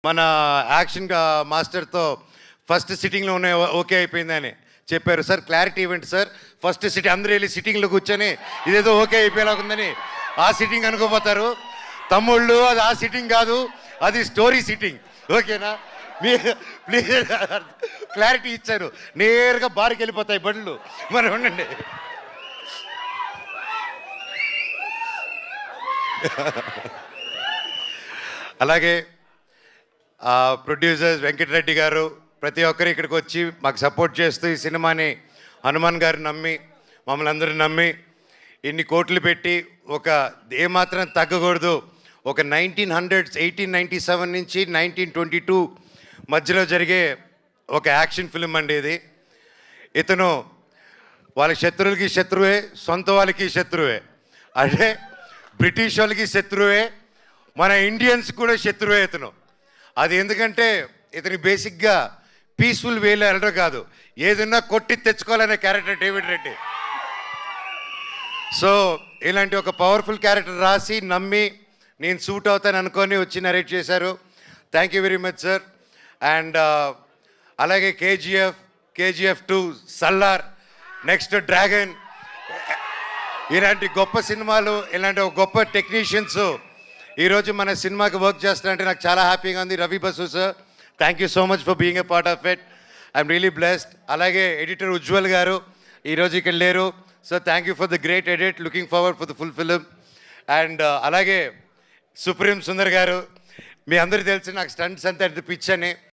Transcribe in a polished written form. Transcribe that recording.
మన action మాస్టర్తో first సిట్టింగ్లోనే okay అయిపోయిందని చెప్పారు. సార్ క్లారిటీ ఇవ్వండి సార్, ఫస్ట్ సిట్టింగ్ అందరూ వెళ్ళి సిట్టింగ్లో కూర్చొని ఇదేదో ఓకే అయిపోయేలాగుందని ఆ సిట్టింగ్ అనుకోపోతారు. తమ్ముళ్ళు అది ఆ సిట్టింగ్ కాదు, అది స్టోరీ సిట్టింగ్. ఓకేనా? మీ ప్లీజ్ క్లారిటీ ఇచ్చారు. నేరుగా బార్కి వెళ్ళిపోతాయి బండ్లు. మరి ఉండండి. అలాగే ప్రొడ్యూసర్స్ వెంకటరెడ్డి గారు ప్రతి ఒక్కరు ఇక్కడికి వచ్చి మాకు సపోర్ట్ చేస్తూ ఈ సినిమాని హనుమాన్ గారు నమ్మి మమ్మల్ని అందరూ నమ్మి ఇన్ని కోట్లు పెట్టి ఒక ఏమాత్రం తగ్గకూడదు, ఒక 1897 నుంచి 1922 మధ్యలో జరిగే ఒక యాక్షన్ ఫిల్మ్ అండి ఇది. ఇతను వాళ్ళ శత్రువులకి శత్రువే, సొంత వాళ్ళకి శత్రువే. అంటే బ్రిటిష్ వాళ్ళకి శత్రువే, మన ఇండియన్స్ కూడా శత్రువే ఇతను. అది ఎందుకంటే ఇతని బేసిక్గా పీస్ఫుల్ వేలో వెళ్ళడం కాదు, ఏదన్నా కొట్టి తెచ్చుకోవాలనే క్యారెక్టర్ డేవిడ్ రెడ్డి. సో ఇలాంటి ఒక పవర్ఫుల్ క్యారెక్టర్ రాసి నమ్మి నేను సూట్ అవుతాను అనుకొని వచ్చి నరేట్ చేశారు. Thank you very much sir. And అలాగే కేజీఎఫ్ 2, సల్లార్, నెక్స్ట్ డ్రాగన్, ఇలాంటి గొప్ప సినిమాలు, ఇలాంటి ఒక గొప్ప టెక్నీషియన్స్ ఈరోజు మన సినిమాకి వర్క్ చేస్తారంటే నాకు చాలా హ్యాపీగా ఉంది. Ravi Basu sir, thank you so much for being a part of it. I'm really blessed. అలాగే ఎడిటర్ ఉజ్వల్ గారు ఈరోజు ఇక్కడ లేరు. So thank you for the great edit, looking forward for the full film. And అలాగే సుప్రీం సుందర్ గారు, మీ అందరికీ తెలిసి నాకు స్టంట్స్ అంతా పిచ్చని